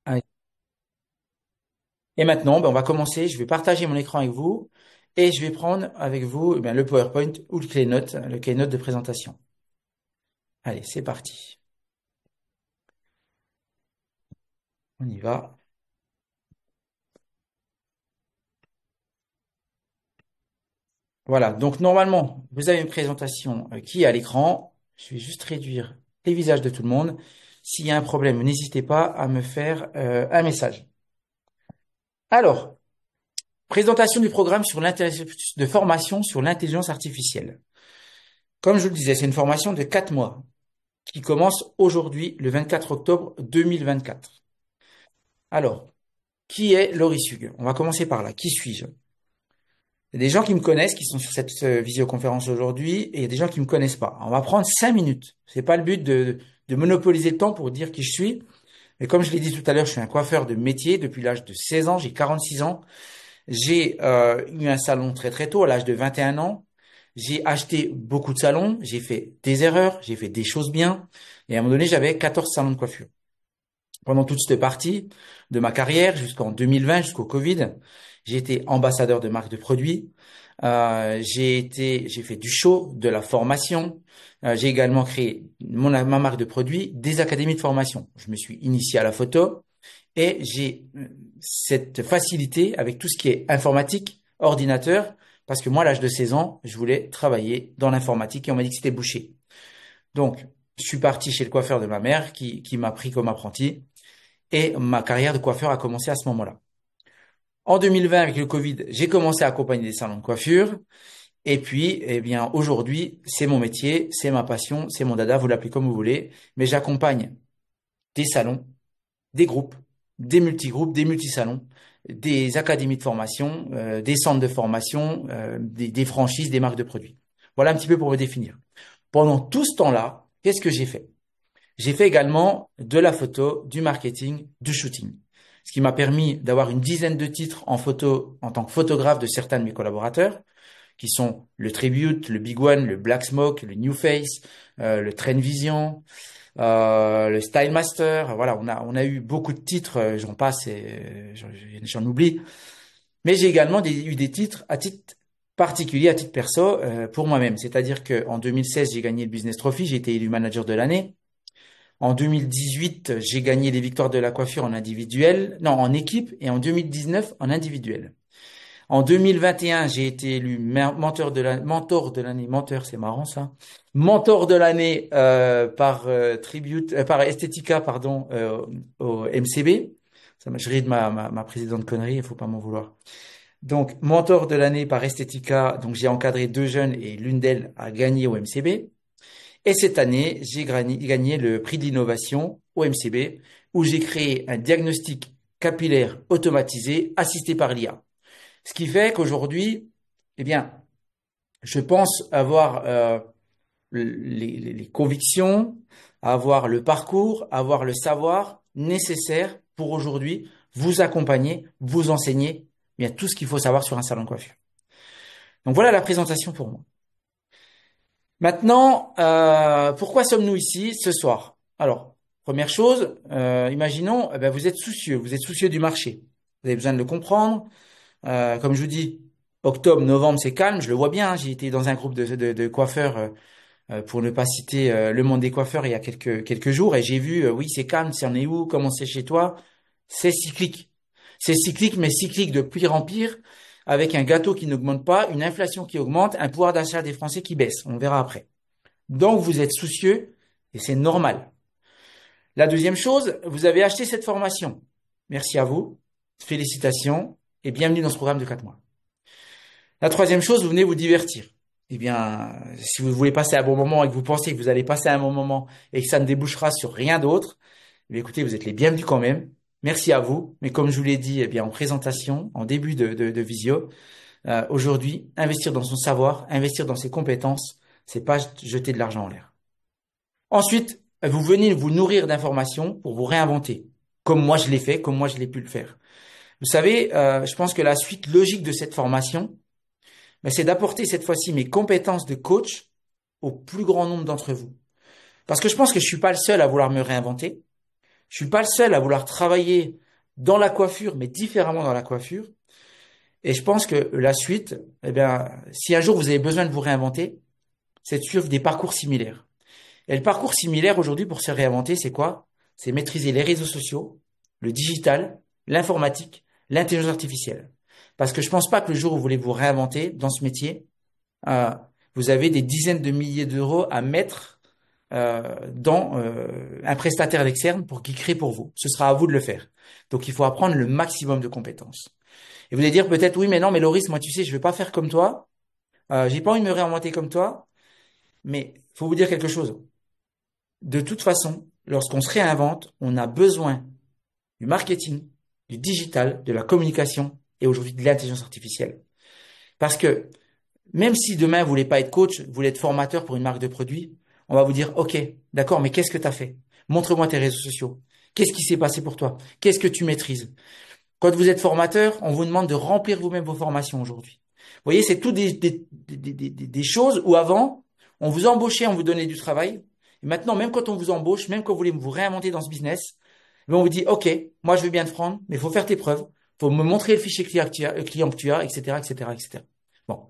Allez. Et maintenant, ben, on va commencer. Je vais partager mon écran avec vous et je vais prendre avec vous eh bien, le PowerPoint ou le Keynote de présentation. Allez, c'est parti. On y va. Voilà. Donc, normalement, vous avez une présentation qui est à l'écran. Je vais juste réduire les visages de tout le monde. S'il y a un problème, n'hésitez pas à me faire un message. Alors, présentation du programme de formation sur l'intelligence artificielle. Comme je vous le disais, c'est une formation de 4 mois qui commence aujourd'hui, le 24 octobre 2024. Alors, qui est Laurie Hug? On va commencer par là. Qui suis-je? Il y a des gens qui me connaissent, qui sont sur cette visioconférence aujourd'hui, et il y a des gens qui me connaissent pas. On va prendre 5 minutes. C'est pas le but de monopoliser le temps pour dire qui je suis. Mais comme je l'ai dit tout à l'heure, je suis un coiffeur de métier depuis l'âge de 16 ans. J'ai 46 ans. J'ai eu un salon très très tôt, à l'âge de 21 ans. J'ai acheté beaucoup de salons. J'ai fait des erreurs. J'ai fait des choses bien. Et à un moment donné, j'avais 14 salons de coiffure. Pendant toute cette partie de ma carrière, jusqu'en 2020, jusqu'au Covid, j'ai été ambassadeur de marque de produits. J'ai fait du show, de la formation. J'ai également créé ma marque de produits, des académies de formation. Je me suis initié à la photo et j'ai cette facilité avec tout ce qui est informatique, ordinateur, parce que moi, à l'âge de 16 ans, je voulais travailler dans l'informatique et on m'a dit que c'était bouché. Donc, je suis parti chez le coiffeur de ma mère qui m'a pris comme apprenti. Et ma carrière de coiffeur a commencé à ce moment-là. En 2020, avec le Covid, j'ai commencé à accompagner des salons de coiffure. Et puis, eh bien, aujourd'hui, c'est mon métier, c'est ma passion, c'est mon dada, vous l'appelez comme vous voulez. Mais j'accompagne des salons, des groupes, des multigroupes, des multisalons, des académies de formation, des centres de formation, des franchises, des marques de produits. Voilà un petit peu pour me définir. Pendant tout ce temps-là, qu'est-ce que j'ai fait? J'ai fait également de la photo, du marketing, du shooting. Ce qui m'a permis d'avoir une dizaine de titres en photo, en tant que photographe de certains de mes collaborateurs, qui sont le Tribute, le Big One, le Black Smoke, le New Face, le Trend Vision, le Style Master. Voilà, on a eu beaucoup de titres, j'en passe et j'en oublie. Mais j'ai également eu des titres à titre particulier, à titre perso, pour moi-même. C'est-à-dire qu'en 2016, j'ai gagné le Business Trophy, j'ai été élu manager de l'année. En 2018, j'ai gagné les victoires de la coiffure en individuel, non, en équipe, et en 2019 en individuel. En 2021, j'ai été élu mentor de l'année, mentor, c'est marrant ça, mentor de l'année par par Estetica, pardon, au MCB. Je ris de ma présidente connerie, il faut pas m'en vouloir. Donc, mentor de l'année par Estetica, donc j'ai encadré 2 jeunes et l'une d'elles a gagné au MCB. Et cette année, j'ai gagné le prix de l'innovation au MCB, où j'ai créé un diagnostic capillaire automatisé assisté par l'IA. Ce qui fait qu'aujourd'hui, eh bien, je pense avoir les convictions, avoir le parcours, avoir le savoir nécessaire pour aujourd'hui vous accompagner, vous enseigner eh bien tout ce qu'il faut savoir sur un salon de coiffure. Donc voilà la présentation pour moi. Maintenant, pourquoi sommes-nous ici ce soir? Alors, première chose, imaginons, eh ben, vous êtes soucieux du marché. Vous avez besoin de le comprendre. Comme je vous dis, octobre, novembre, c'est calme. Je le vois bien. J'ai été dans un groupe de coiffeurs, pour ne pas citer le monde des coiffeurs, il y a quelques jours, et j'ai vu, oui, c'est calme. C'en est où? Comment c'est chez toi? C'est cyclique. C'est cyclique, mais cyclique de pire en pire, avec un gâteau qui n'augmente pas, une inflation qui augmente, un pouvoir d'achat des Français qui baisse. On verra après. Donc, vous êtes soucieux et c'est normal. La deuxième chose, vous avez acheté cette formation. Merci à vous. Félicitations et bienvenue dans ce programme de 4 mois. La troisième chose, vous venez vous divertir. Eh bien, si vous voulez passer un bon moment et que vous pensez que vous allez passer un bon moment et que ça ne débouchera sur rien d'autre, eh bien, écoutez, vous êtes les bienvenus quand même. Merci à vous. Mais comme je vous l'ai dit, eh bien, en présentation, en début de visio, aujourd'hui, investir dans son savoir, investir dans ses compétences, c'est pas jeter de l'argent en l'air. Ensuite, vous venez vous nourrir d'informations pour vous réinventer, comme moi je l'ai fait, comme moi je l'ai pu le faire. Vous savez, je pense que la suite logique de cette formation, ben, c'est d'apporter cette fois-ci mes compétences de coach au plus grand nombre d'entre vous. Parce que je pense que je suis pas le seul à vouloir me réinventer. Je suis pas le seul à vouloir travailler dans la coiffure, mais différemment dans la coiffure. Et je pense que la suite, eh bien, si un jour vous avez besoin de vous réinventer, c'est de suivre des parcours similaires. Et le parcours similaire aujourd'hui pour se réinventer, c'est quoi? C'est maîtriser les réseaux sociaux, le digital, l'informatique, l'intelligence artificielle. Parce que je pense pas que le jour où vous voulez vous réinventer dans ce métier, euh, vous avez des dizaines de milliers d'euros à mettre dans un prestataire externe pour qu'il crée pour vous. Ce sera à vous de le faire. Donc il faut apprendre le maximum de compétences. Et vous allez dire peut-être oui, mais non, mais Loris, moi tu sais, je vais pas faire comme toi. J'ai pas envie de me réinventer comme toi. Mais faut vous dire quelque chose. De toute façon, lorsqu'on se réinvente, on a besoin du marketing, du digital, de la communication et aujourd'hui de l'intelligence artificielle. Parce que même si demain vous voulez pas être coach, vous voulez être formateur pour une marque de produits, on va vous dire, OK, d'accord, mais qu'est-ce que tu as fait? Montre-moi tes réseaux sociaux. Qu'est-ce qui s'est passé pour toi? Qu'est-ce que tu maîtrises? Quand vous êtes formateur, on vous demande de remplir vous-même vos formations aujourd'hui. Vous voyez, c'est tout des choses où avant, on vous embauchait, on vous donnait du travail. Et maintenant, même quand on vous embauche, même quand vous voulez vous réinventer dans ce business, on vous dit, OK, moi je veux bien te prendre, mais il faut faire tes preuves, faut me montrer le fichier client que tu as, etc., etc., etc. Bon.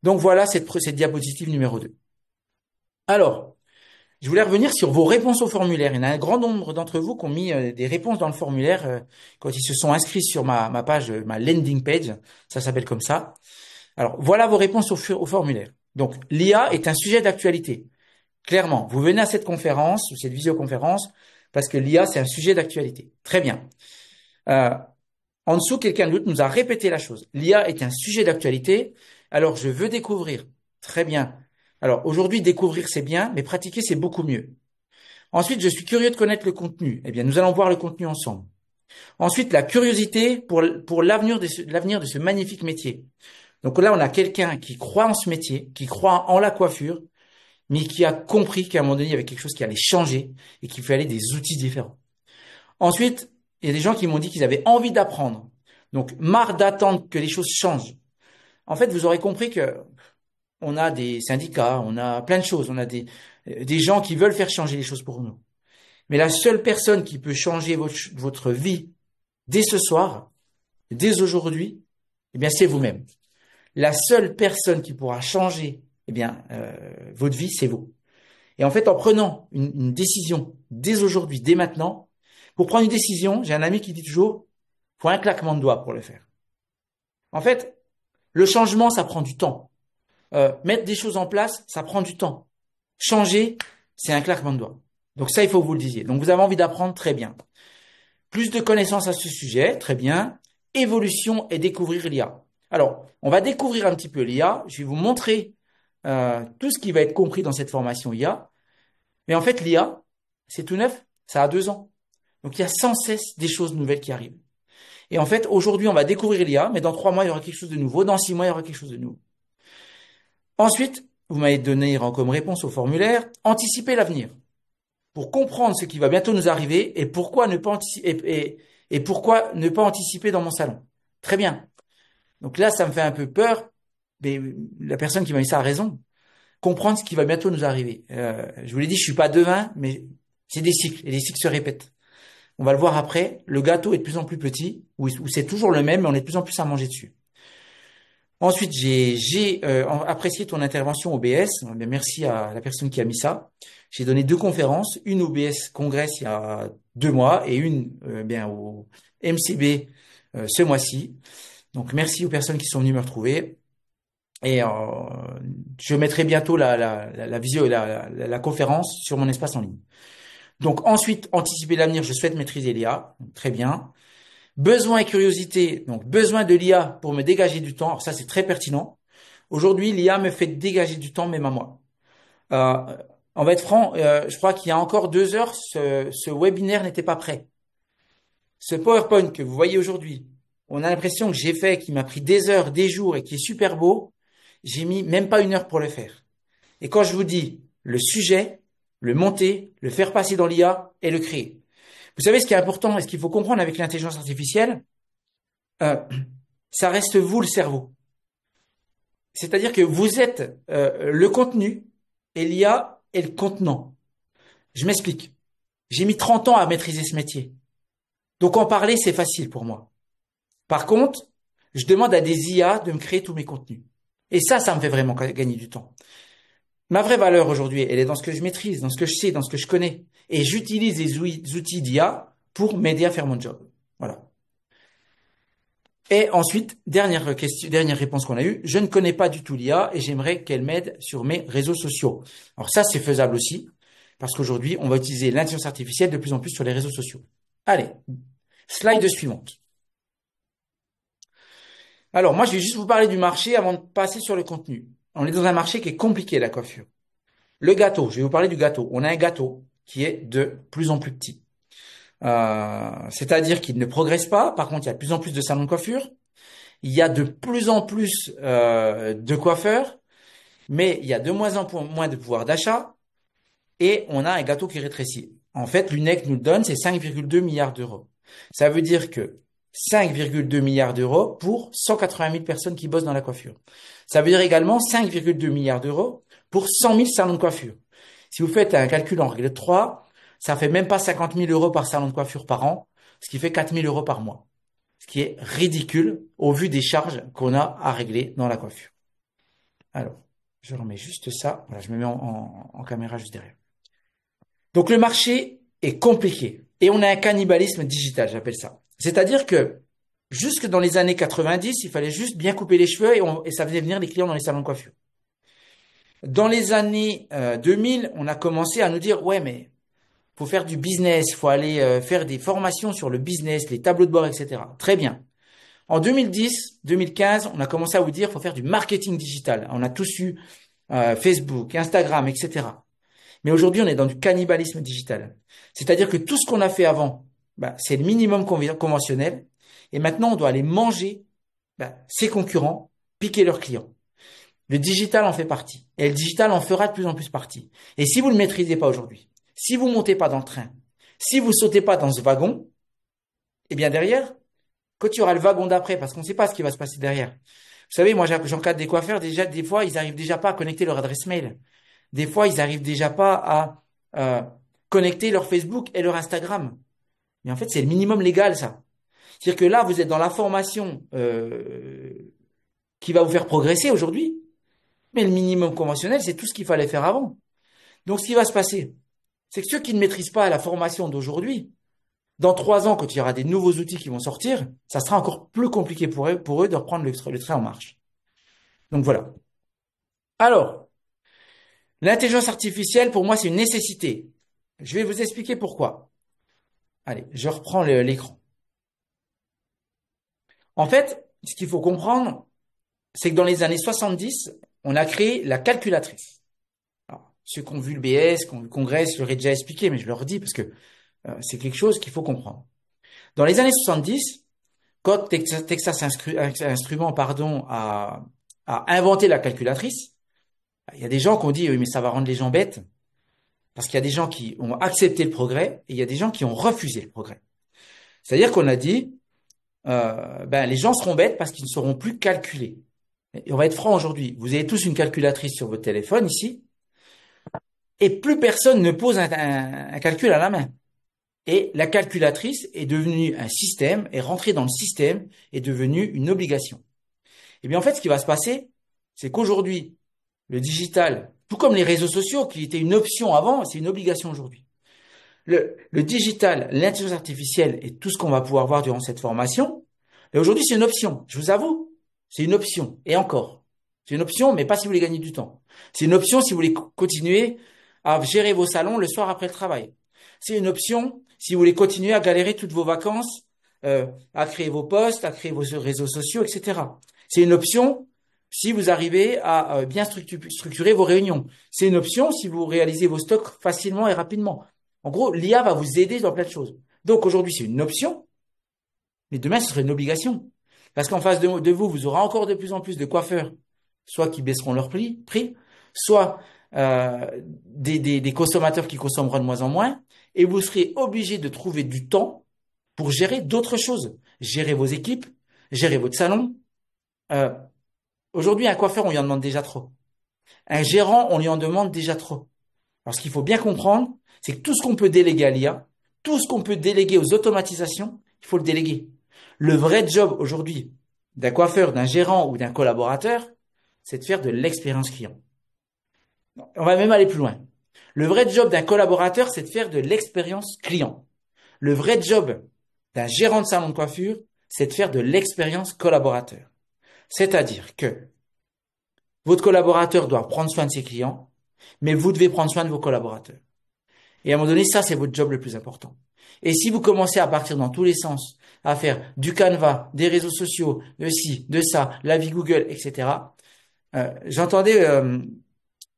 Donc voilà cette diapositive numéro 2. Alors, je voulais revenir sur vos réponses au formulaire. Il y en a un grand nombre d'entre vous qui ont mis des réponses dans le formulaire quand ils se sont inscrits sur ma page, ma landing page. Ça s'appelle comme ça. Alors, voilà vos réponses au formulaire. Donc, l'IA est un sujet d'actualité. Clairement, vous venez à cette conférence ou cette visioconférence parce que l'IA, c'est un sujet d'actualité. Très bien. Euh, En dessous, quelqu'un d'autre nous a répété la chose. L'IA est un sujet d'actualité. Alors, je veux découvrir. Très bien. Alors, aujourd'hui, découvrir, c'est bien, mais pratiquer, c'est beaucoup mieux. Ensuite, je suis curieux de connaître le contenu. Eh bien, nous allons voir le contenu ensemble. Ensuite, la curiosité pour l'avenir de ce magnifique métier. Donc là, on a quelqu'un qui croit en ce métier, qui croit en la coiffure, mais qui a compris qu'à un moment donné, il y avait quelque chose qui allait changer et qu'il fallait des outils différents. Ensuite, il y a des gens qui m'ont dit qu'ils avaient envie d'apprendre. Donc, marre d'attendre que les choses changent. En fait, vous aurez compris que on a des syndicats, on a plein de choses, on a des gens qui veulent faire changer les choses pour nous. Mais la seule personne qui peut changer votre vie dès ce soir, dès aujourd'hui, eh bien, c'est vous-même. La seule personne qui pourra changer, eh bien, votre vie, c'est vous. Et en fait, en prenant une décision dès aujourd'hui, dès maintenant, pour prendre une décision, j'ai un ami qui dit toujours, faut un claquement de doigts pour le faire. En fait, le changement, ça prend du temps. Mettre des choses en place, ça prend du temps. Changer, c'est un claquement de doigts. Donc ça, il faut que vous le disiez. Donc vous avez envie d'apprendre, très bien. Plus de connaissances à ce sujet, très bien. Évolution et découvrir l'IA. Alors, on va découvrir un petit peu l'IA. Je vais vous montrer tout ce qui va être compris dans cette formation IA. Mais en fait, l'IA, c'est tout neuf. Ça a 2 ans. Donc il y a sans cesse des choses nouvelles qui arrivent. Et en fait, aujourd'hui, on va découvrir l'IA, mais dans 3 mois, il y aura quelque chose de nouveau. Dans 6 mois, il y aura quelque chose de nouveau. Ensuite, vous m'avez donné comme réponse au formulaire, anticiper l'avenir. Pour comprendre ce qui va bientôt nous arriver et pourquoi ne pas et pourquoi ne pas anticiper dans mon salon. Très bien. Donc là, ça me fait un peu peur, mais la personne qui m'a dit ça a raison. Comprendre ce qui va bientôt nous arriver. Je vous l'ai dit, je suis pas devin, mais c'est des cycles et les cycles se répètent. On va le voir après. Le gâteau est de plus en plus petit, ou c'est toujours le même, mais on est de plus en plus à manger dessus. Ensuite, j'ai apprécié ton intervention au BS. Merci à la personne qui a mis ça. J'ai donné 2 conférences, une au BS Congress il y a 2 mois et une bien au MCB ce mois-ci. Donc merci aux personnes qui sont venues me retrouver. Et je mettrai bientôt la visio et la conférence sur mon espace en ligne. Donc ensuite, anticiper l'avenir, je souhaite maîtriser l'IA. Très bien. Besoin et curiosité, donc besoin de l'IA pour me dégager du temps. Alors ça, c'est très pertinent. Aujourd'hui, l'IA me fait dégager du temps, même à moi. Euh, on va être franc, je crois qu'il y a encore 2 heures, ce webinaire n'était pas prêt. Ce PowerPoint que vous voyez aujourd'hui, on a l'impression que j'ai fait, qui m'a pris des heures, des jours et qui est super beau. J'ai mis même pas 1 heure pour le faire. Et quand je vous dis le sujet, le monter, le faire passer dans l'IA et le créer. Vous savez ce qui est important et ce qu'il faut comprendre avec l'intelligence artificielle, euh, ça reste vous le cerveau. C'est-à-dire que vous êtes le contenu et l'IA est le contenant. Je m'explique. J'ai mis 30 ans à maîtriser ce métier. Donc en parler, c'est facile pour moi. Par contre, je demande à des IA de me créer tous mes contenus. Et ça me fait vraiment gagner du temps. Ma vraie valeur aujourd'hui, elle est dans ce que je maîtrise, dans ce que je sais, dans ce que je connais. Et j'utilise les outils d'IA pour m'aider à faire mon job. Voilà. Et ensuite, dernière question, dernière réponse qu'on a eue, je ne connais pas du tout l'IA et j'aimerais qu'elle m'aide sur mes réseaux sociaux. Alors ça, c'est faisable aussi, parce qu'aujourd'hui, on va utiliser l'intelligence artificielle de plus en plus sur les réseaux sociaux. Allez, slide suivante. Alors, moi, je vais juste vous parler du marché avant de passer sur le contenu. On est dans un marché qui est compliqué, la coiffure. Le gâteau, je vais vous parler du gâteau. On a un gâteau qui est de plus en plus petit. C'est-à-dire qu'il ne progresse pas. Par contre, il y a de plus en plus de salons de coiffure. Il y a de plus en plus de coiffeurs, mais il y a de moins en moins de pouvoir d'achat. Et on a un gâteau qui rétrécit. En fait, l'UNEC nous le donne, c'est 5,2 milliards d'euros. Ça veut dire que 5,2 milliards d'euros pour 180 000 personnes qui bossent dans la coiffure. Ça veut dire également 5,2 milliards d'euros pour 100 000 salons de coiffure. Si vous faites un calcul en règle de 3, ça fait même pas 50 000 euros par salon de coiffure par an, ce qui fait 4 000 euros par mois. Ce qui est ridicule au vu des charges qu'on a à régler dans la coiffure. Alors, je remets juste ça. Voilà, je me mets en caméra juste derrière. Donc le marché est compliqué et on a un cannibalisme digital, j'appelle ça. C'est-à-dire que jusque dans les années 90, il fallait juste bien couper les cheveux et ça faisait venir les clients dans les salons de coiffure. Dans les années 2000, on a commencé à nous dire ouais mais faut faire du business, faut aller faire des formations sur le business, les tableaux de bord, etc. Très bien. En 2010, 2015, on a commencé à vous dire faut faire du marketing digital. On a tous eu Facebook, Instagram, etc. Mais aujourd'hui, on est dans du cannibalisme digital. C'est-à-dire que tout ce qu'on a fait avant, c'est le minimum conventionnel. Et maintenant, on doit aller manger ses concurrents, piquer leurs clients. Le digital en fait partie. Et le digital en fera de plus en plus partie. Et si vous ne le maîtrisez pas aujourd'hui, si vous montez pas dans le train, si vous sautez pas dans ce wagon, eh bien derrière, quand il y aura le wagon d'après, parce qu'on ne sait pas ce qui va se passer derrière. Vous savez, moi j'encadre des coiffeurs, déjà des fois, ils arrivent déjà pas à connecter leur adresse mail. Des fois, ils arrivent déjà pas à connecter leur Facebook et leur Instagram. Mais en fait, c'est le minimum légal, ça. C'est-à-dire que là, vous êtes dans la formation qui va vous faire progresser aujourd'hui. Mais le minimum conventionnel, c'est tout ce qu'il fallait faire avant. Donc, ce qui va se passer, c'est que ceux qui ne maîtrisent pas la formation d'aujourd'hui, dans 3 ans, quand il y aura des nouveaux outils qui vont sortir, ça sera encore plus compliqué pour eux de reprendre le train en marche. Donc voilà. Alors, l'intelligence artificielle, pour moi, c'est une nécessité. Je vais vous expliquer pourquoi. Allez, je reprends l'écran. En fait, ce qu'il faut comprendre, c'est que dans les années 70, on a créé la calculatrice. Alors, ceux qui ont vu le BS, qui ont vu le congrès, je leur ai déjà expliqué, mais je leur dis parce que c'est quelque chose qu'il faut comprendre. Dans les années 70, quand Texas Instruments, a inventé la calculatrice, il y a des gens qui ont dit, oui, mais ça va rendre les gens bêtes, parce qu'il y a des gens qui ont accepté le progrès et il y a des gens qui ont refusé le progrès. C'est-à-dire qu'on a dit, les gens seront bêtes parce qu'ils ne sauront plus calculer. Et on va être franc aujourd'hui. Vous avez tous une calculatrice sur votre téléphone ici, et plus personne ne pose un calcul à la main. Et la calculatrice est devenue un système, est rentrée dans le système, est devenue une obligation. Et bien en fait, ce qui va se passer, c'est qu'aujourd'hui, le digital, tout comme les réseaux sociaux, qui étaient une option avant, c'est une obligation aujourd'hui. Le digital, l'intelligence artificielle et tout ce qu'on va pouvoir voir durant cette formation, et aujourd'hui c'est une option, je vous avoue, c'est une option, et encore. C'est une option, mais pas si vous voulez gagner du temps. C'est une option si vous voulez continuer à gérer vos salons le soir après le travail. C'est une option si vous voulez continuer à galérer toutes vos vacances, à créer vos posts, à créer vos réseaux sociaux, etc. C'est une option si vous arrivez à bien structurer vos réunions. C'est une option si vous réalisez vos stocks facilement et rapidement. En gros, l'IA va vous aider dans plein de choses. Donc aujourd'hui, c'est une option, mais demain, ce serait une obligation. Parce qu'en face de vous, vous aurez encore de plus en plus de coiffeurs, soit qui baisseront leur prix, soit des consommateurs qui consommeront de moins en moins, et vous serez obligé de trouver du temps pour gérer d'autres choses. Gérer vos équipes, gérer votre salon. Aujourd'hui, un coiffeur, on lui en demande déjà trop. Un gérant, on lui en demande déjà trop. Alors, ce qu'il faut bien comprendre, c'est que tout ce qu'on peut déléguer à l'IA, tout ce qu'on peut déléguer aux automatisations, il faut le déléguer. Le vrai job aujourd'hui d'un coiffeur, d'un gérant ou d'un collaborateur, c'est de faire de l'expérience client. On va même aller plus loin. Le vrai job d'un collaborateur, c'est de faire de l'expérience client. Le vrai job d'un gérant de salon de coiffure, c'est de faire de l'expérience collaborateur. C'est-à-dire que votre collaborateur doit prendre soin de ses clients, mais vous devez prendre soin de vos collaborateurs. Et à un moment donné, ça, c'est votre job le plus important. Et si vous commencez à partir dans tous les sens, à faire du Canva, des réseaux sociaux, de ci, de ça, la vie Google, etc. J'entendais, vous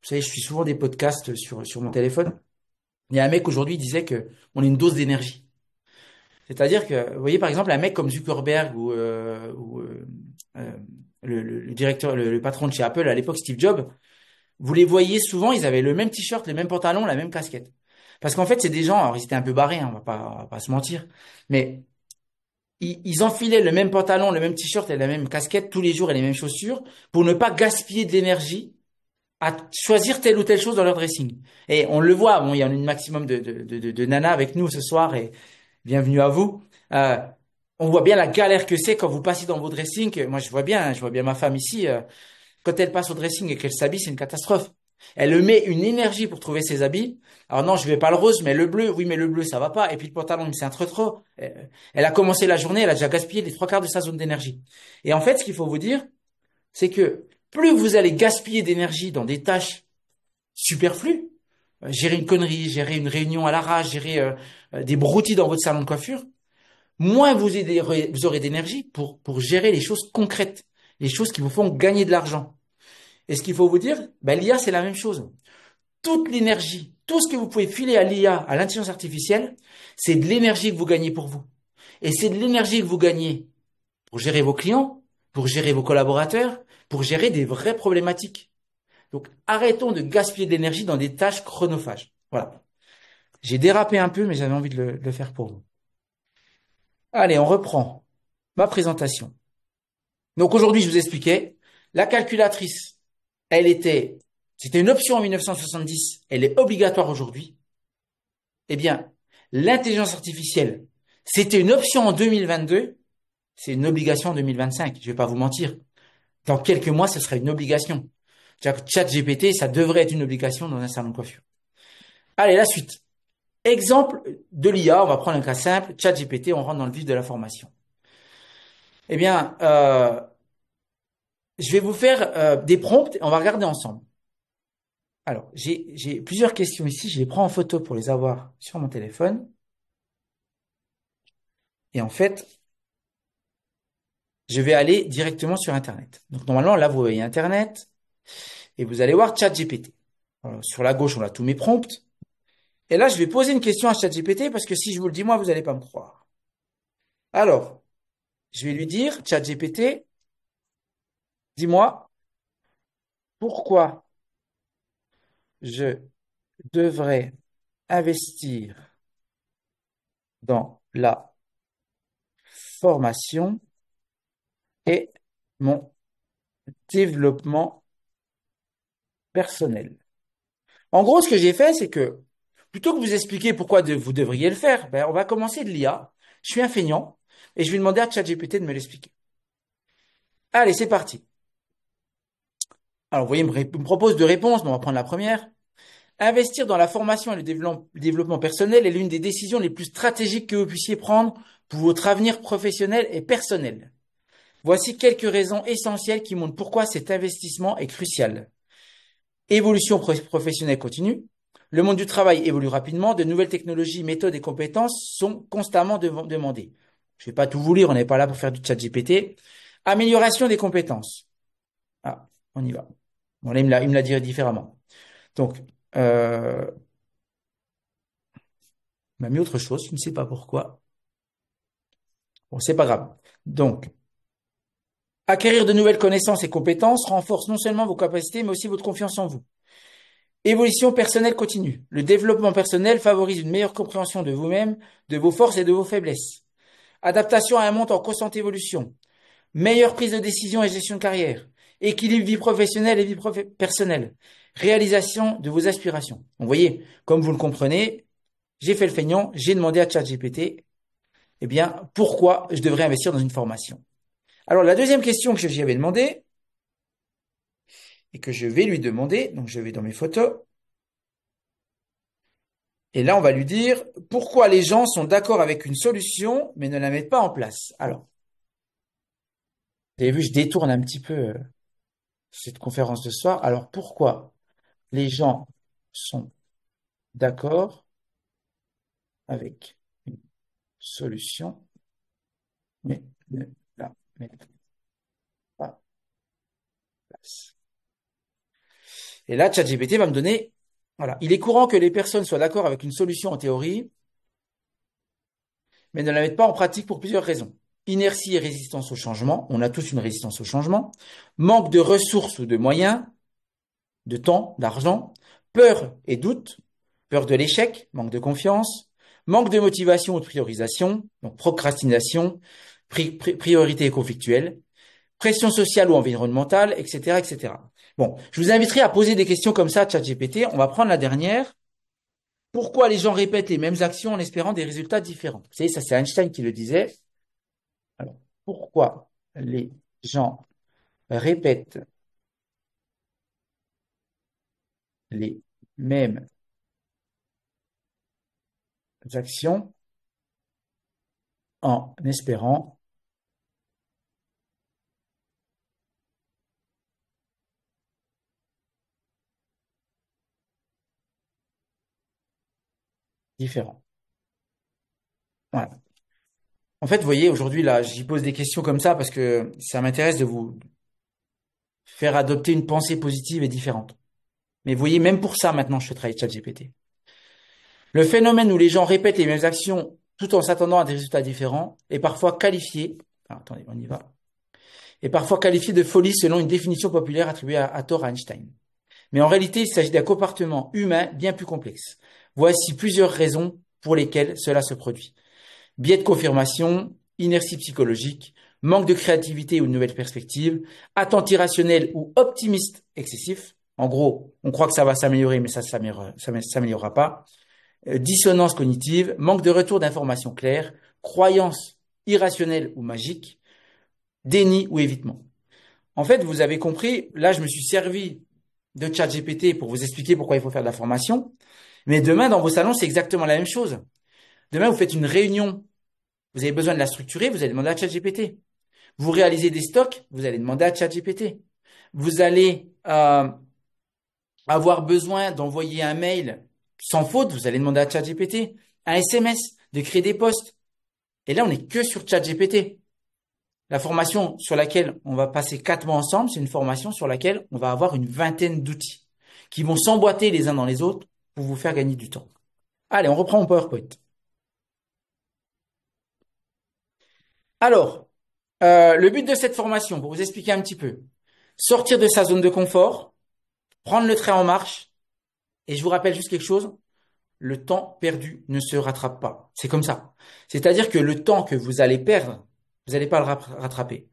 savez, je suis souvent des podcasts sur mon téléphone. Il y a un mec aujourd'hui qui disait que on est une dose d'énergie. C'est-à-dire que, vous voyez, par exemple, un mec comme Zuckerberg ou euh, le directeur, le patron de chez Apple à l'époque, Steve Jobs, vous les voyez souvent, ils avaient le même t-shirt, le même pantalon, la même casquette. Parce qu'en fait, c'est des gens, alors ils étaient un peu barrés, hein, on va pas se mentir, mais ils enfilaient le même pantalon, le même t-shirt et la même casquette tous les jours et les mêmes chaussures pour ne pas gaspiller de l'énergie à choisir telle ou telle chose dans leur dressing. Et on le voit, bon, il y en a un maximum de nanas avec nous ce soir et bienvenue à vous. Euh, on voit bien la galère que c'est quand vous passez dans vos dressings. Moi, je vois bien ma femme ici. Quand elle passe au dressing et qu'elle s'habille, c'est une catastrophe. Elle met une énergie pour trouver ses habits. Alors non, je vais pas le rose, mais le bleu, oui, mais le bleu, ça va pas. Et puis le pantalon, c'est un trop. Elle a commencé la journée, elle a déjà gaspillé les trois quarts de sa zone d'énergie. Et en fait, ce qu'il faut vous dire, c'est que plus vous allez gaspiller d'énergie dans des tâches superflues, gérer une connerie, gérer une réunion à l'arrache, gérer des broutilles dans votre salon de coiffure, moins vous aurez d'énergie pour gérer les choses concrètes, les choses qui vous font gagner de l'argent. Et ce qu'il faut vous dire, ben, l'IA, c'est la même chose. Toute l'énergie, tout ce que vous pouvez filer à l'IA, à l'intelligence artificielle, c'est de l'énergie que vous gagnez pour vous. Et c'est de l'énergie que vous gagnez pour gérer vos clients, pour gérer vos collaborateurs, pour gérer des vraies problématiques. Donc, arrêtons de gaspiller de l'énergie dans des tâches chronophages. Voilà. J'ai dérapé un peu, mais j'avais envie de le faire pour vous. Allez, on reprend ma présentation. Donc, aujourd'hui, je vous expliquais, la calculatrice, c'était une option en 1970, elle est obligatoire aujourd'hui. Eh bien, l'intelligence artificielle, c'était une option en 2022, c'est une obligation en 2025. Je vais pas vous mentir. Dans quelques mois, ce sera une obligation. ChatGPT, ça devrait être une obligation dans un salon de coiffure. Allez, la suite. Exemple de l'IA, on va prendre un cas simple, ChatGPT, on rentre dans le vif de la formation. Eh bien, je vais vous faire des prompts, on va regarder ensemble. Alors, j'ai plusieurs questions ici, je les prends en photo pour les avoir sur mon téléphone. Et en fait, je vais aller directement sur Internet. Donc, normalement, là, vous voyez Internet et vous allez voir ChatGPT. Alors, sur la gauche, on a tous mes prompts. Et là, je vais poser une question à ChatGPT parce que si je vous le dis, moi, vous n'allez pas me croire. Alors, je vais lui dire, ChatGPT, dis-moi, pourquoi je devrais investir dans la formation et mon développement personnel. En gros, ce que j'ai fait, c'est que plutôt que vous expliquer pourquoi vous devriez le faire, ben, on va commencer de l'IA. Je suis un feignant et je vais demander à ChatGPT de me l'expliquer. Allez, c'est parti. Alors, vous voyez, il me propose deux réponses, mais on va prendre la première. Investir dans la formation et le développement personnel est l'une des décisions les plus stratégiques que vous puissiez prendre pour votre avenir professionnel et personnel. Voici quelques raisons essentielles qui montrent pourquoi cet investissement est crucial. Évolution professionnelle continue. Le monde du travail évolue rapidement. De nouvelles technologies, méthodes et compétences sont constamment demandées. Je vais pas tout vous lire, on n'est pas là pour faire du chat GPT. Amélioration des compétences. Ah, on y va. Bon, là, il me l'a dit différemment. Donc, il m'a mis autre chose, je ne sais pas pourquoi. Bon, c'est pas grave. Donc, acquérir de nouvelles connaissances et compétences renforce non seulement vos capacités, mais aussi votre confiance en vous. Évolution personnelle continue. Le développement personnel favorise une meilleure compréhension de vous-même, de vos forces et de vos faiblesses. Adaptation à un monde en constante évolution. Meilleure prise de décision et gestion de carrière. Équilibre vie professionnelle et vie personnelle. Réalisation de vos aspirations. Donc, vous voyez, comme vous le comprenez, j'ai fait le feignant, j'ai demandé à ChatGPT, eh bien, pourquoi je devrais investir dans une formation? Alors, la deuxième question que j'y avais demandé, et que je vais lui demander, donc je vais dans mes photos, et là, on va lui dire pourquoi les gens sont d'accord avec une solution, mais ne la mettent pas en place. Alors, vous avez vu, je détourne un petit peu cette conférence de ce soir. Alors, pourquoi les gens sont d'accord avec une solution, mais ne la mettent pas en place? Et là, ChatGPT va me donner, voilà, il est courant que les personnes soient d'accord avec une solution en théorie, mais ne la mettent pas en pratique pour plusieurs raisons. Inertie et résistance au changement, on a tous une résistance au changement, manque de ressources ou de moyens, de temps, d'argent, peur et doute, peur de l'échec, manque de confiance, manque de motivation ou de priorisation, donc procrastination, priorité conflictuelle, pression sociale ou environnementale, etc., etc. Bon, je vous inviterai à poser des questions comme ça à ChatGPT. On va prendre la dernière. Pourquoi les gens répètent les mêmes actions en espérant des résultats différents? Vous savez, ça c'est Einstein qui le disait. Alors, pourquoi les gens répètent les mêmes actions en espérant différents? Voilà. En fait, vous voyez, aujourd'hui, là, j'y pose des questions comme ça parce que ça m'intéresse de vous faire adopter une pensée positive et différente. Mais vous voyez, même pour ça, maintenant, je fais travailler ChatGPT. Le phénomène où les gens répètent les mêmes actions tout en s'attendant à des résultats différents est parfois qualifié, attendez, on y va, est parfois qualifié de folie selon une définition populaire attribuée à tort à Einstein. Mais en réalité, il s'agit d'un comportement humain bien plus complexe. Voici plusieurs raisons pour lesquelles cela se produit. Biais de confirmation, inertie psychologique, manque de créativité ou de nouvelles perspectives, attente irrationnelle ou optimiste excessif. En gros, on croit que ça va s'améliorer, mais ça ne s'améliorera pas. Dissonance cognitive, manque de retour d'informations claires, croyance irrationnelle ou magique, déni ou évitement. En fait, vous avez compris, là, je me suis servi de ChatGPT pour vous expliquer pourquoi il faut faire de la formation. Mais demain, dans vos salons, c'est exactement la même chose. Demain, vous faites une réunion, vous avez besoin de la structurer, vous allez demander à ChatGPT. Vous réalisez des stocks, vous allez demander à ChatGPT. Vous allez avoir besoin d'envoyer un mail sans faute, vous allez demander à ChatGPT. Un SMS, de créer des posts. Et là, on n'est que sur ChatGPT. La formation sur laquelle on va passer 4 mois ensemble, c'est une formation sur laquelle on va avoir une vingtaine d'outils qui vont s'emboîter les uns dans les autres pour vous faire gagner du temps. Allez, on reprend mon PowerPoint. Alors, le but de cette formation, pour vous expliquer un petit peu, sortir de sa zone de confort, prendre le train en marche, et je vous rappelle juste quelque chose, le temps perdu ne se rattrape pas. C'est comme ça. C'est-à-dire que le temps que vous allez perdre, vous n'allez pas le rattraper.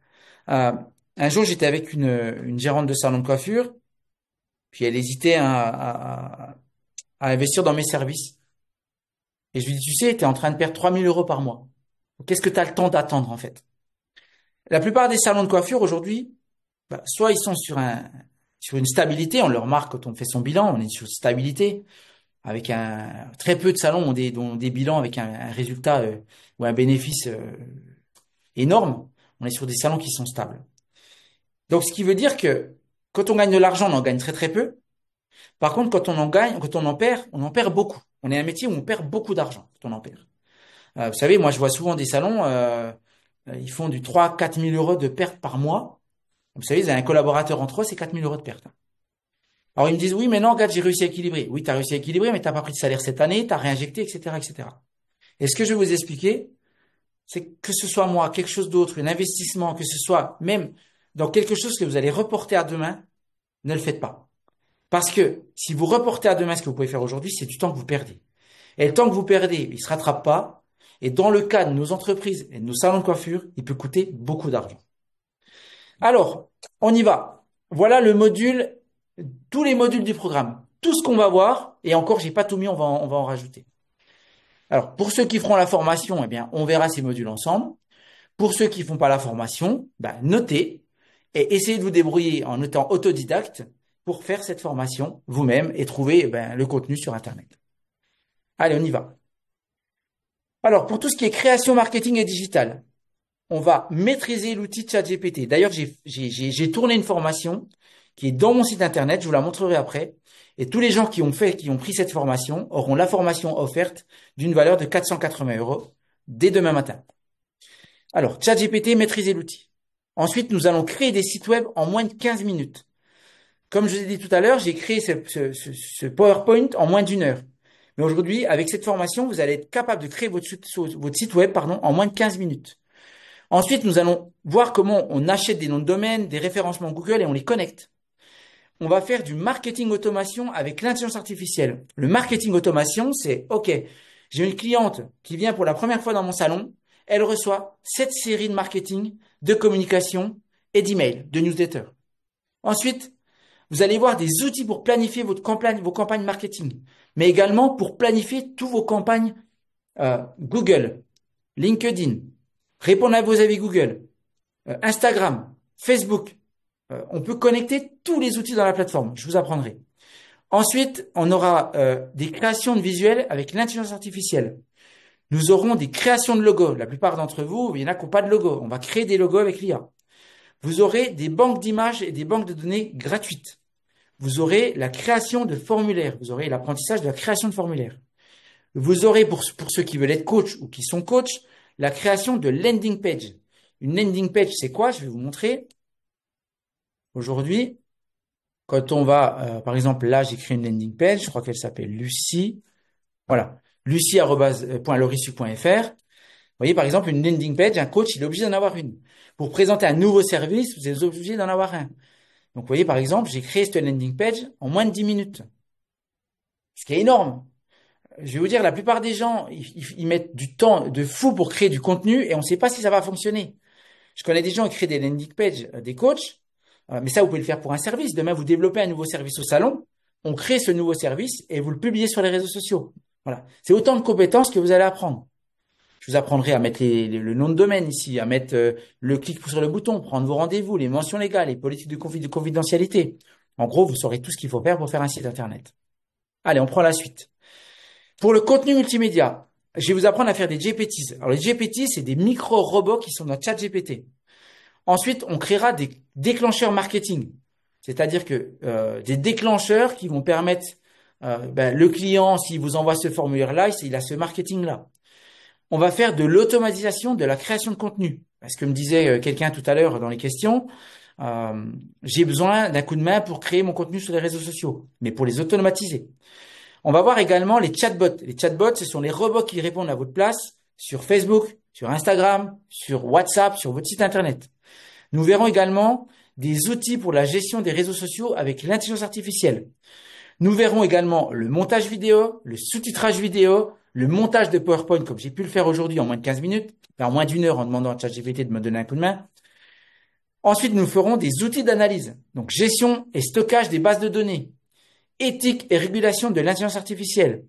Euh, un jour, j'étais avec une gérante de salon de coiffure, puis elle hésitait à investir dans mes services. Et je lui dis, tu sais, tu es en train de perdre 3 000 € par mois. Qu'est-ce que tu as le temps d'attendre, en fait? La plupart des salons de coiffure, aujourd'hui, soit ils sont sur une stabilité, on le remarque quand on fait son bilan, on est sur une stabilité, avec très peu de salons dont des bilans avec un résultat ou un bénéfice énorme. On est sur des salons qui sont stables. Donc, ce qui veut dire que quand on gagne de l'argent, on en gagne très très peu. Par contre, quand on en perd beaucoup. On est un métier où on perd beaucoup d'argent quand on en perd. Vous savez, moi, je vois souvent des salons, ils font du 3 000 à 4 000 € de pertes par mois. Vous savez, ils ont un collaborateur entre eux, c'est 4 000 € de pertes. Alors, ils me disent, oui, mais non, regarde, j'ai réussi à équilibrer. Oui, tu as réussi à équilibrer, mais t'as pas pris de salaire cette année, tu as réinjecté, etc., etc. Et ce que je vais vous expliquer, c'est que ce soit moi, quelque chose d'autre, un investissement, que ce soit même dans quelque chose que vous allez reporter à demain, ne le faites pas. Parce que si vous reportez à demain ce que vous pouvez faire aujourd'hui, c'est du temps que vous perdez. Et le temps que vous perdez, il se rattrape pas. Et dans le cas de nos entreprises et de nos salons de coiffure, il peut coûter beaucoup d'argent. Alors, on y va. Voilà le module, tous les modules du programme. Tout ce qu'on va voir, et encore, j'ai pas tout mis, on va en rajouter. Alors, pour ceux qui feront la formation, eh bien, on verra ces modules ensemble. Pour ceux qui font pas la formation, ben, notez et essayez de vous débrouiller en étant autodidacte pour faire cette formation vous-même et trouver ben, le contenu sur Internet. Allez, on y va. Alors, pour tout ce qui est création, marketing et digital, on va maîtriser l'outil ChatGPT. D'ailleurs, j'ai tourné une formation qui est dans mon site Internet, je vous la montrerai après. Et tous les gens qui ont pris cette formation auront la formation offerte d'une valeur de 480 € dès demain matin. Alors, ChatGPT, maîtriser l'outil. Ensuite, nous allons créer des sites web en moins de 15 minutes. Comme je vous ai dit tout à l'heure, j'ai créé ce PowerPoint en moins d'une heure. Mais aujourd'hui, avec cette formation, vous allez être capable de créer votre site web, en moins de 15 minutes. Ensuite, nous allons voir comment on achète des noms de domaine, des référencements Google et on les connecte. On va faire du marketing automation avec l'intelligence artificielle. Le marketing automation, c'est OK, j'ai une cliente qui vient pour la première fois dans mon salon, elle reçoit cette série de marketing, de communication et d'emails, de newsletters. Ensuite, vous allez voir des outils pour planifier vos campagnes marketing, mais également pour planifier tous vos campagnes Google, LinkedIn, répondre à vos avis Google, Instagram, Facebook. On peut connecter tous les outils dans la plateforme. Je vous apprendrai. Ensuite, on aura des créations de visuels avec l'intelligence artificielle. Nous aurons des créations de logos. La plupart d'entre vous, il y en a qui n'ont pas de logo. On va créer des logos avec l'IA. Vous aurez des banques d'images et des banques de données gratuites. Vous aurez la création de formulaires. Vous aurez l'apprentissage de la création de formulaires. Vous aurez, pour ceux qui veulent être coach ou qui sont coach, la création de landing page. Une landing page, c'est quoi? Je vais vous montrer. Aujourd'hui, quand on va, par exemple, là, j'ai créé une landing page. Je crois qu'elle s'appelle Lucie. Voilà. lucie.lorissu.fr. Vous voyez, par exemple, une landing page, un coach, il est obligé d'en avoir une. Pour présenter un nouveau service, vous êtes obligé d'en avoir un. Donc, vous voyez, par exemple, j'ai créé cette landing page en moins de 10 minutes. Ce qui est énorme. Je vais vous dire, la plupart des gens, ils mettent du temps de fou pour créer du contenu et on ne sait pas si ça va fonctionner. Je connais des gens qui créent des landing pages, des coachs, mais ça, vous pouvez le faire pour un service. Demain, vous développez un nouveau service au salon, on crée ce nouveau service et vous le publiez sur les réseaux sociaux. Voilà. C'est autant de compétences que vous allez apprendre. Je vous apprendrai à mettre le nom de domaine ici, à mettre le clic sur le bouton, prendre vos rendez-vous, les mentions légales, les politiques de confidentialité. En gros, vous saurez tout ce qu'il faut faire pour faire un site Internet. Allez, on prend la suite. Pour le contenu multimédia, je vais vous apprendre à faire des GPTs. Alors les GPT, c'est des micro-robots qui sont dans ChatGPT. Ensuite, on créera des déclencheurs marketing, c'est-à-dire que des déclencheurs qui vont permettre le client, s'il vous envoie ce formulaire-là, il a ce marketing-là. On va faire de l'automatisation de la création de contenu. Parce que me disait quelqu'un tout à l'heure dans les questions, j'ai besoin d'un coup de main pour créer mon contenu sur les réseaux sociaux, mais pour les automatiser. On va voir également les chatbots. Les chatbots, ce sont les robots qui répondent à votre place sur Facebook, sur Instagram, sur WhatsApp, sur votre site Internet. Nous verrons également des outils pour la gestion des réseaux sociaux avec l'intelligence artificielle. Nous verrons également le montage vidéo, le sous-titrage vidéo, le montage de PowerPoint comme j'ai pu le faire aujourd'hui en moins de 15 minutes, en moins d'une heure en demandant à ChatGPT de me donner un coup de main. Ensuite, nous ferons des outils d'analyse, donc gestion et stockage des bases de données, éthique et régulation de l'intelligence artificielle,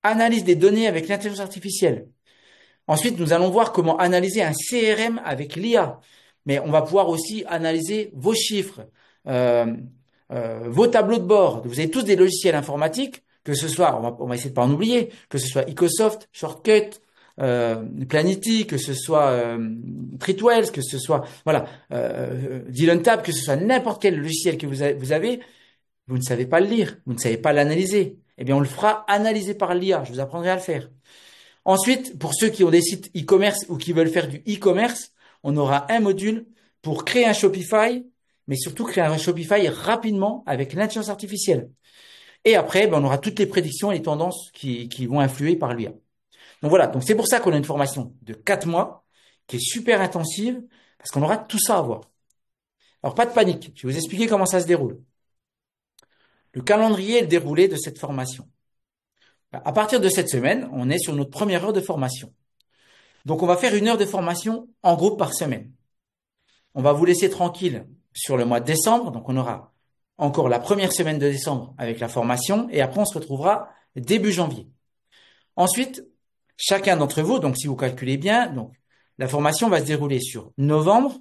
analyse des données avec l'intelligence artificielle. Ensuite, nous allons voir comment analyser un CRM avec l'IA, mais on va pouvoir aussi analyser vos chiffres, vos tableaux de bord. Vous avez tous des logiciels informatiques, que ce soit, on va essayer de pas en oublier, que ce soit Microsoft, Shortcut, Planity, que ce soit Treatwell, que ce soit Dylantab, que ce soit n'importe quel logiciel que vous avez, vous ne savez pas le lire, vous ne savez pas l'analyser. Eh bien, on le fera analyser par l'IA. Je vous apprendrai à le faire. Ensuite, pour ceux qui ont des sites e-commerce ou qui veulent faire du e-commerce, on aura un module pour créer un Shopify, mais surtout créer un Shopify rapidement avec l'intelligence artificielle. Et après, on aura toutes les prédictions et les tendances qui vont influer par l'IA. Donc voilà, donc c'est pour ça qu'on a une formation de 4 mois qui est super intensive parce qu'on aura tout ça à voir. Alors pas de panique, je vais vous expliquer comment ça se déroule. Le calendrier et le déroulé de cette formation. À partir de cette semaine, on est sur notre première heure de formation. Donc on va faire une heure de formation en groupe par semaine. On va vous laisser tranquille sur le mois de décembre. Donc, on aura encore la première semaine de décembre avec la formation et après, on se retrouvera début janvier. Ensuite, chacun d'entre vous, donc si vous calculez bien, donc la formation va se dérouler sur novembre,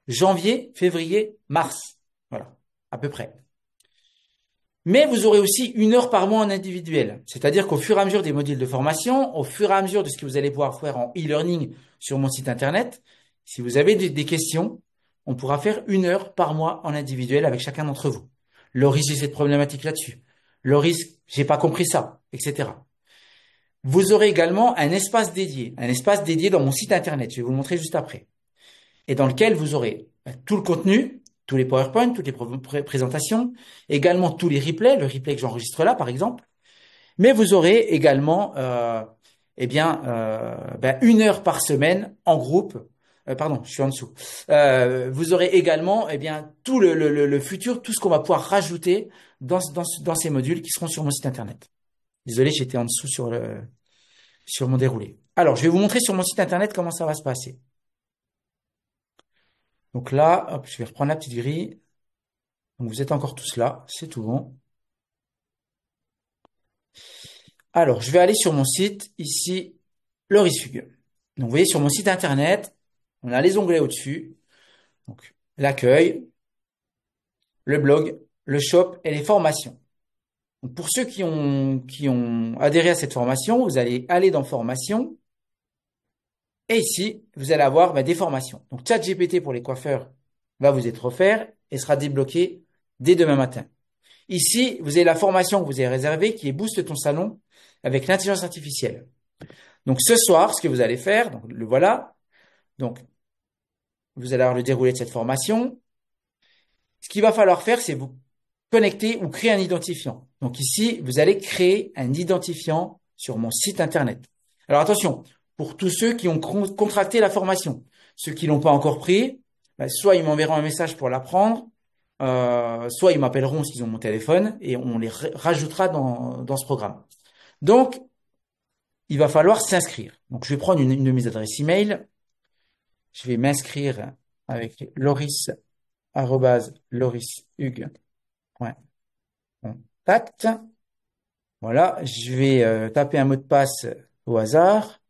janvier, février, mars. Voilà, à peu près. Mais vous aurez aussi 1 heure par mois en individuel. C'est-à-dire qu'au fur et à mesure des modules de formation, au fur et à mesure de ce que vous allez pouvoir faire en e-learning sur mon site internet, si vous avez des questions, on pourra faire 1 heure par mois en individuel avec chacun d'entre vous. Loris, j'ai cette problématique là-dessus. Loris, j'ai pas compris ça, etc. Vous aurez également un espace dédié dans mon site internet. Je vais vous le montrer juste après. Et dans lequel vous aurez tout le contenu, tous les PowerPoint, toutes les présentations, également tous les replays, le replay que j'enregistre là, par exemple. Mais vous aurez également, 1 heure par semaine en groupe. Pardon, je suis en dessous. Vous aurez également, tout le futur, tout ce qu'on va pouvoir rajouter dans ces modules qui seront sur mon site internet. Désolé, j'étais en dessous sur mon déroulé. Alors, je vais vous montrer sur mon site internet comment ça va se passer. Donc là, hop, je vais reprendre la petite grille. Donc vous êtes encore tous là, c'est tout bon. Alors, je vais aller sur mon site, ici, Loris Hugues. Donc vous voyez, sur mon site internet, on a les onglets au-dessus. Donc, l'accueil, le blog, le shop et les formations. Donc, pour ceux qui ont adhéré à cette formation, vous allez aller dans formation. Et ici, vous allez avoir des formations. Donc, ChatGPT pour les coiffeurs va vous être offert et sera débloqué dès demain matin. Ici, vous avez la formation que vous avez réservée qui est Booste ton salon avec l'intelligence artificielle. Donc, ce soir, ce que vous allez faire, donc le voilà. Donc, vous allez avoir le déroulé de cette formation. Ce qu'il va falloir faire, c'est vous connecter ou créer un identifiant. Donc ici, vous allez créer un identifiant sur mon site internet. Alors attention, pour tous ceux qui ont contracté la formation, ceux qui l'ont pas encore pris, soit ils m'enverront un message pour l'apprendre, soit ils m'appelleront s'ils ont mon téléphone et on les rajoutera dans ce programme. Donc, il va falloir s'inscrire. Donc, je vais prendre une de mes adresses email. Je vais m'inscrire avec loris@lorishugues.contact. Voilà, je vais taper un mot de passe au hasard.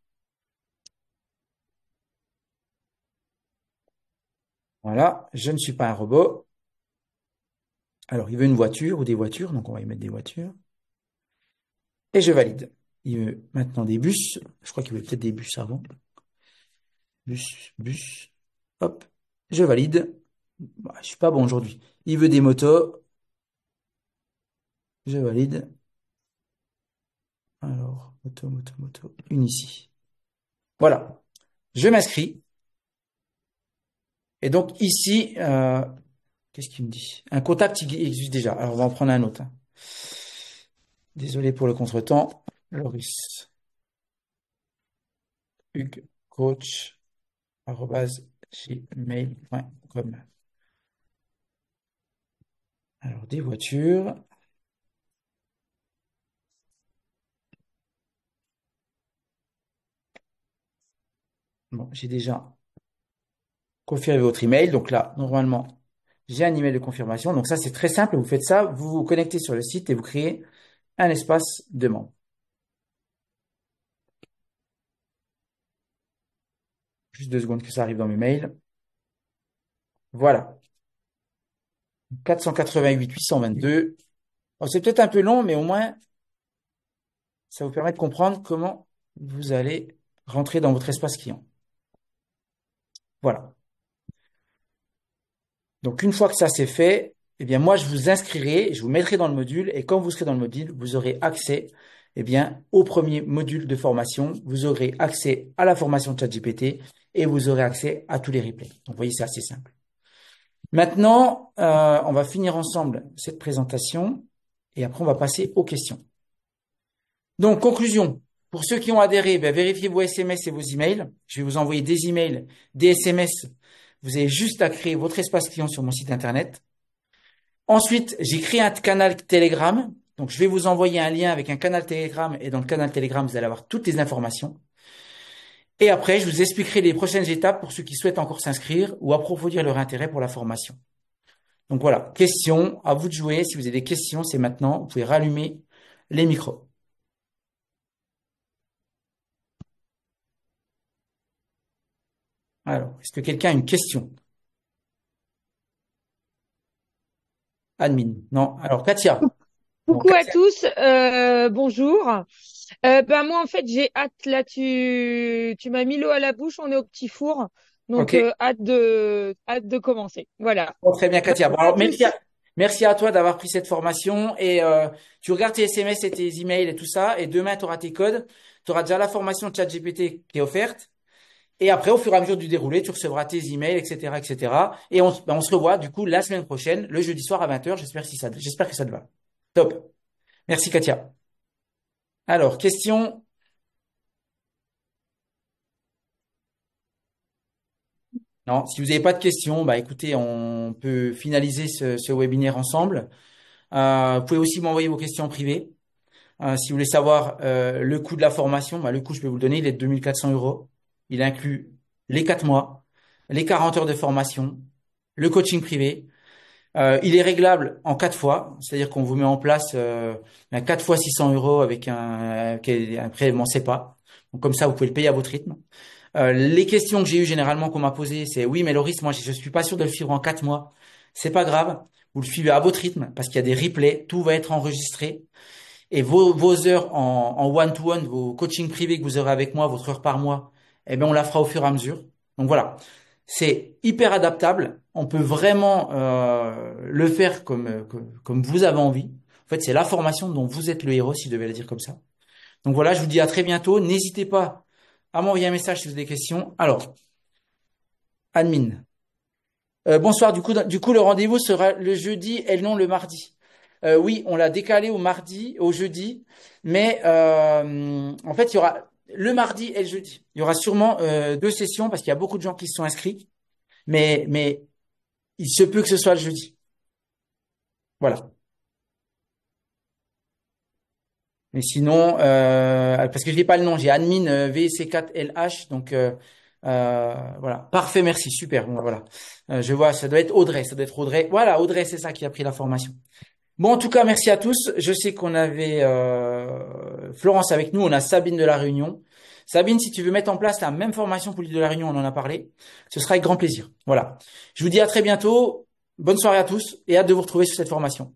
Voilà, je ne suis pas un robot. Alors, il veut une voiture ou des voitures, donc on va y mettre des voitures. Et je valide. Il veut maintenant des bus. Je crois qu'il veut peut-être des bus avant. Bus. Hop, je valide. Je suis pas bon aujourd'hui. Il veut des motos. Je valide. Alors, moto. Une ici. Voilà. Je m'inscris. Et donc ici, qu'est-ce qu'il me dit? Un contact existe déjà. Alors, on va en prendre un autre. Désolé pour le contretemps. Loris. Hugues, coach, @gmail.com. Alors, des voitures. Bon, j'ai déjà confirmé votre email. Donc là, normalement, j'ai un email de confirmation. Donc ça, c'est très simple. Vous faites ça, vous vous connectez sur le site et vous créez un espace demande. Juste 2 secondes que ça arrive dans mes mails. Voilà. 488 822. Bon, c'est peut-être un peu long, mais au moins, ça vous permet de comprendre comment vous allez rentrer dans votre espace client. Voilà. Donc, une fois que ça c'est fait, eh bien, moi, je vous inscrirai, je vous mettrai dans le module et quand vous serez dans le module, vous aurez accès, au premier module de formation. Vous aurez accès à la formation de ChatGPT et vous aurez accès à tous les replays. Donc, vous voyez, c'est assez simple. Maintenant, on va finir ensemble cette présentation et après, on va passer aux questions. Donc, conclusion. Pour ceux qui ont adhéré, vérifiez vos SMS et vos emails. Je vais vous envoyer des emails, des SMS. Vous avez juste à créer votre espace client sur mon site internet. Ensuite, j'ai créé un canal Telegram. Donc, je vais vous envoyer un lien avec un canal Telegram et dans le canal Telegram, vous allez avoir toutes les informations. Et après, je vous expliquerai les prochaines étapes pour ceux qui souhaitent encore s'inscrire ou approfondir leur intérêt pour la formation. Donc voilà, questions, à vous de jouer. Si vous avez des questions, c'est maintenant. Vous pouvez rallumer les micros. Alors, est-ce que quelqu'un a une question? Admin. Non. Alors, Katia. Bon, Coucou à Katia. tous, bonjour. Ben moi en fait j'ai hâte là tu m'as mis l'eau à la bouche, on est au petit four, donc OK. hâte de commencer. Voilà. Bon, très bien, Katia. Bon, Bonjour à alors, tous. merci à toi d'avoir pris cette formation et tu regardes tes SMS et tes emails et tout ça et demain, tu auras tes codes. Tu auras déjà la formation ChatGPT qui est offerte. Et après, au fur et à mesure du déroulé, tu recevras tes emails, etc., etc. Et on se revoit, du coup, la semaine prochaine, le jeudi soir à 20h. J'espère que ça te va. Top. Merci, Katia. Alors, question. Non, si vous n'avez pas de questions, bah, écoutez, on peut finaliser ce webinaire ensemble. Vous pouvez aussi m'envoyer vos questions en privé. Si vous voulez savoir le coût de la formation, bah, le coût, je peux vous le donner, il est de 2 400 euros. Il inclut les 4 mois, les 40 heures de formation, le coaching privé. Il est réglable en 4 fois, c'est-à-dire qu'on vous met en place un 4 fois 600 euros avec un prélèvement SEPA. Donc comme ça, vous pouvez le payer à votre rythme. Les questions que j'ai eues généralement qu'on m'a posées, c'est oui, mais Loris, moi, je suis pas sûr de le suivre en 4 mois. C'est pas grave. Vous le suivez à votre rythme parce qu'il y a des replays. Tout va être enregistré. Et vos heures en one-to-one, vos coachings privés que vous aurez avec moi, votre heure par mois, eh bien, on la fera au fur et à mesure. Donc voilà, c'est hyper adaptable. On peut vraiment le faire comme vous avez envie. En fait, c'est la formation dont vous êtes le héros, si je devais le dire comme ça. Donc voilà, je vous dis à très bientôt. N'hésitez pas à m'envoyer un message si vous avez des questions. Alors, admin. Bonsoir. Du coup, le rendez-vous sera le jeudi et non le mardi. Oui, on l'a décalé au jeudi, mais en fait, il y aura le mardi et le jeudi. Il y aura sûrement 2 sessions parce qu'il y a beaucoup de gens qui se sont inscrits, mais il se peut que ce soit le jeudi. Voilà. Mais sinon, parce que je n'ai pas le nom, j'ai admin VC4LH, donc voilà. Parfait, merci, super. Bon, voilà. Je vois, ça doit être Audrey, ça doit être Audrey. Voilà, Audrey, c'est ça qui a pris la formation. Bon, en tout cas, merci à tous. Je sais qu'on avait Florence avec nous, on a Sabine de la Réunion. Sabine, si tu veux mettre en place la même formation pour l'île de la Réunion, on en a parlé. Ce sera avec grand plaisir. Voilà. Je vous dis à très bientôt. Bonne soirée à tous et hâte de vous retrouver sur cette formation.